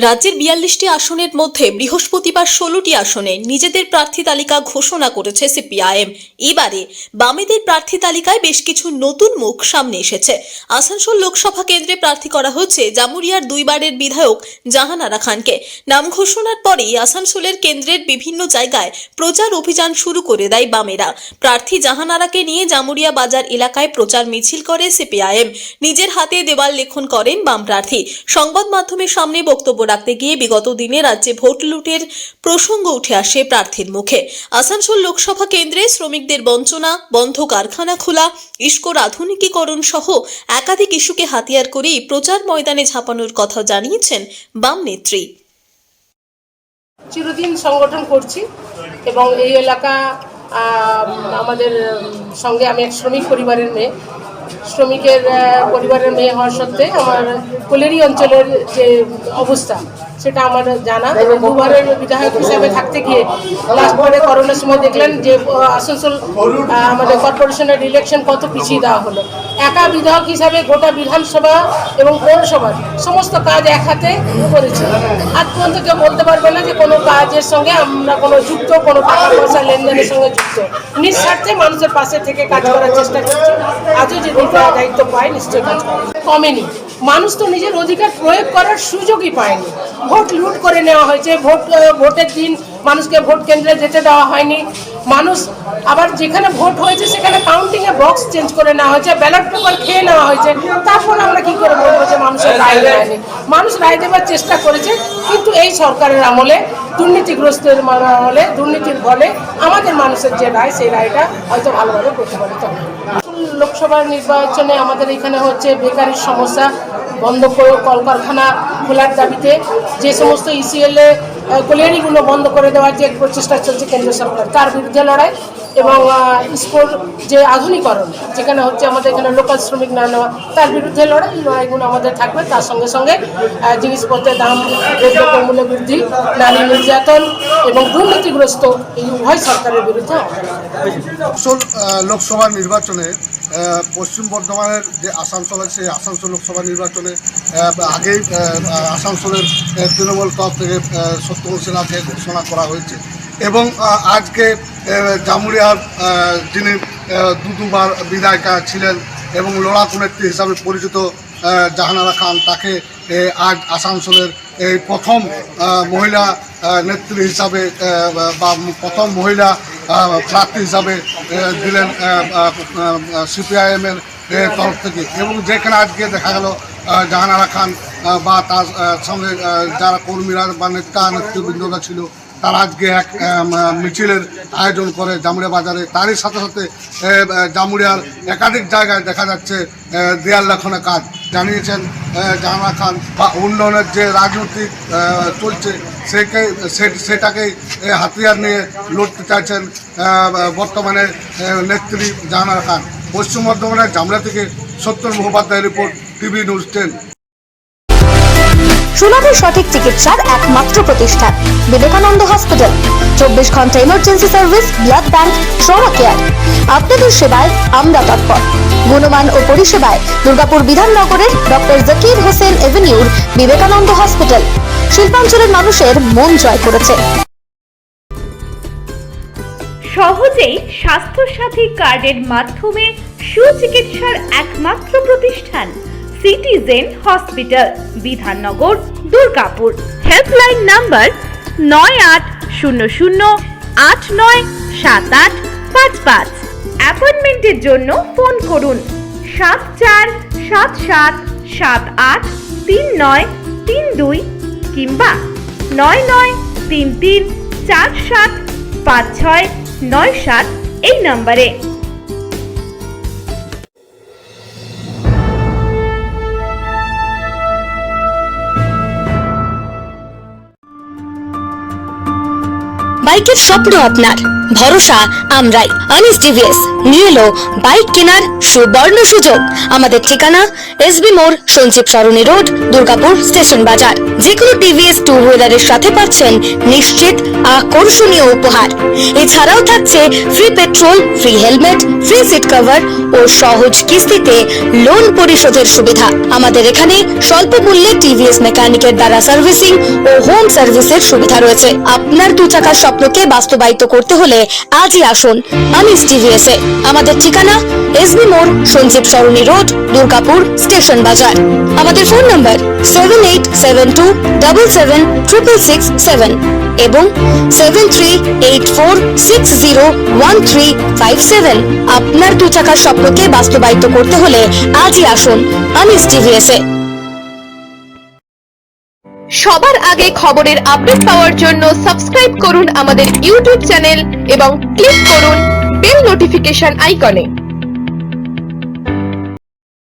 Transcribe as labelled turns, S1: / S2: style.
S1: রাজ্যের ৪২টি আসনের মধ্যে বৃহস্পতিবার ১৬টি আসনে নিজেদের প্রার্থী তালিকা ঘোষণা করেছে সিপিআইএম। এবারে বামেদের প্রার্থী তালিকায় বেশ কিছু নতুন মুখ সামনে এসেছে। আসানসোল লোকসভা কেন্দ্রে প্রার্থী করা হচ্ছে জামুরিয়ার দুইবারের বিধায়ক জাহান আরা খানকে। নাম ঘোষণার পরেই আসানসোলের কেন্দ্রের বিভিন্ন জায়গায় প্রচার অভিযান শুরু করে দেয় বামেরা। প্রার্থী জাহান আরাকে নিয়ে জামুরিয়া বাজার এলাকায় প্রচার মিছিল করে সিপিআইএম। নিজের হাতে দেওয়াল লেখন করেন বাম প্রার্থী। সংবাদ মাধ্যমের সামনে বক্তব্য রাখতে গিয়ে বিগত দিনে রাজ্যে ভোট লুটের প্রসঙ্গ উঠে আসে প্রার্থীর মুখে। আসানসোল লোকসভা কেন্দ্রে শ্রমিকদের বঞ্চনা, বন্ধ কারখানা খোলা, ইস্কোর আধুনিকীকরণ সহ একাধিক ইস্যুকে হাতিয়ার করেই প্রচার ময়দানে ঝাঁপানোর কথা জানিয়েছেন বাম নেত্রী।
S2: চিরদিন সংগঠন করছি এবং এই এলাকা আমাদের সঙ্গে আমি এক শ্রমিক পরিবারের মেয়ে, শ্রমিকের পরিবারের মেয়ে হওয়ার সত্ত্বে আমার কোলেরি অঞ্চলের যে অবস্থা সেটা আমার জানা এবং দুবারের বিধায়ক হিসাবে থাকতে গিয়ে লাস্টবারে করোনার সময় দেখলেন যে আসানসোল আমাদের কর্পোরেশনের ইলেকশন কত পিছিয়ে দেওয়া হলো। একা বিধায়ক হিসাবে গোটা বিধানসভা এবং পৌরসভার সমস্ত কাজ এক হাতে করেছি। আজ পর্যন্ত কেউ বলতে পারবে না যে কোনো কাজের সঙ্গে আমরা কোনো যুক্ত, কোনো টাকা পয়সা লেনদেনের সঙ্গে যুক্ত। নিঃস্বার্থে মানুষের পাশে থেকে কাজ করার চেষ্টা করছি। আজও যদি দায়িত্ব পাই নিশ্চয়ই কাজ কমেনি। মানুষ তো নিজের অধিকার প্রয়োগ করার সুযোগই পায়নি। ভোট লুট করে নেওয়া হয়েছে। ভোটের দিন মানুষকে ভোট কেন্দ্রে যেতে দেওয়া হয়নি। মানুষ আবার যেখানে ভোট হয়েছে সেখানে কাউন্টিংয়ে বক্স চেঞ্জ করে নেওয়া হয়েছে, ব্যালট পেপার খেয়ে নেওয়া হয়েছে। তারপর আমরা কি করে বলবো যে মানুষের রায় দেয়নি? মানুষ রায় দেওয়ার চেষ্টা করেছে, কিন্তু এই সরকারের আমলে, দুর্নীতিগ্রস্তের আমলে, দুর্নীতির ফলে আমাদের মানুষের যে রায়, সেই রায়টা হয়তো ভালোভাবে প্রতিফলিত হবে। লোকসভার নির্বাচনে আমাদের এখানে হচ্ছে বেকারির সমস্যা, বন্ধ করে কলকারখানা খোলার দাবিতে যে সমস্ত ইসিএলএ কোলিয়ারিগুলো বন্ধ করে দেওয়ার যে প্রচেষ্টা চলছে কেন্দ্র সরকার, তার বিরুদ্ধে লড়াই এবং স্কুল যে আধুনিকরণ যেখানে হচ্ছে আমাদের এখানে লোকাল শ্রমিক না নেওয়া, তার বিরুদ্ধে লড়াই। এই লড়াইগুলো আমাদের থাকবে। তার সঙ্গে সঙ্গে জিনিসপত্রের দাম, দ্রব্যমূল্য বৃদ্ধি, নারী নির্যাতন এবং দুর্নীতিগ্রস্ত এই উভয় সরকারের বিরুদ্ধে।
S3: লোকসভা নির্বাচনে পশ্চিম বর্ধমানের যে আসানসোল আছে, সেই আসানসোল লোকসভা নির্বাচনে আগেই আসানসোলের তৃণমূল তরফ থেকে সত্যমোহন সিনহাকে ঘোষণা করা হয়েছে এবং আজকে জামুরিয়ার যিনি দুবার বিধায়িকা ছিলেন এবং লড়াকু নেত্রী হিসাবে পরিচিত জাহান আরা খান, তাকে আজ আসানসোলের এই প্রথম মহিলা নেত্রী হিসাবে বা প্রথম মহিলা প্রার্থী হিসাবে দিলেন সিপিআইএমের তরফ থেকে। এবং যেখানে আজকে দেখা গেল জাহান আরা খান বা তার সঙ্গে যারা কর্মীরা বা নেতৃবৃন্দরা ছিল, তারা আজকে এক মিছিলের আয়োজন করে জামুরিয়া বাজারে। তারই সাথে সাথে জামুরিয়ার একাধিক জায়গায় দেখা যাচ্ছে দেয়াল লেখনের কাজ। জানিয়েছেন জাহান আরা খান বা উন্নয়নের যে রাজনৈতিক চলছে সেটাকেই হাতিয়ার নিয়ে লড়তে চাইছেন বর্তমানে নেত্রী জাহান আরা খান। পশ্চিম বর্ধমানের জামুরিয়া থেকে সত্যেন মুখোপাধ্যায়ের রিপোর্ট, টিভি নিউজ 10।
S4: সুলভের সঠিক চিকিৎসার একমাত্র প্রতিষ্ঠান বিবেকানন্দ হসপিটাল। 24 ঘন্টা emergency service, blood bank, trauma care. আপনাদের সেবায় আমরা তৎপর। গুণমান ও পরিষেবায় দুর্গাপুর বিধাননগরের ডক্টর জাকির হোসেন এভিনিউর বিবেকানন্দ হসপিটাল শিল্পাঞ্চলের মানুষের মন জয় করেছে।
S5: সহজেই স্বাস্থ্যসাথী কার্ডের মাধ্যমে সুচিকিৎসার একমাত্র প্রতিষ্ঠান citizen hospital, Bidhannagar, Durgapur. Helpline number 9800897855। অ্যাপয়েন্টমেন্টের জন্য ফোন করুন 7478783932 কিংবা 9933475697 এই নম্বরে।
S4: বাইকের স্বপ্ন আপনার, ভরসা আমরাই। আনিস টিভিএস, নিয়ে এলো বাইক কেনার সুবর্ণ সুযোগ। আমাদের ঠিকানা এসবি মোড়, সঞ্জীব সরণি রোড, দুর্গাপুর স্টেশন বাজার। যে কোনো টিভিএস টু হুইলারের সাথে পাচ্ছেন নিশ্চিত আকর্ষণীয় উপহার। এছাড়াও থাকছে free petrol, free helmet, free seat cover ও সহজ কিস্তিতে লোন পরিশোধের সুবিধা। আমাদের এখানে স্বল্প মূল্যে টিভিএস মেকানিকের দ্বারা সার্ভিসিং ও হোম সার্ভিসের সুবিধা রয়েছে। আপনার দু চাকার স্বপ্নকে বাস্তবায়িত করতে হলে আজই আসুন আমিস টিভিএস এ। আমাদের ঠিকানা এসবি মোড়, সঞ্জীব সরণি রোড, দুর্গাপুর স্টেশন বাজার। আমাদের ফোন নম্বর 7872776667 এবং 7384601357। আপনার দু চাকার স্বপ্নকে বাস্তবায়িত করতে হলে আজই আসুন আমিস টিভিএস এ।
S6: সবার আগে খবরের আপডেট পাওয়ার জন্য সাবস্ক্রাইব করুন আমাদের ইউটিউব চ্যানেল এবং ক্লিক করুন বেল নোটিফিকেশন আইকনে।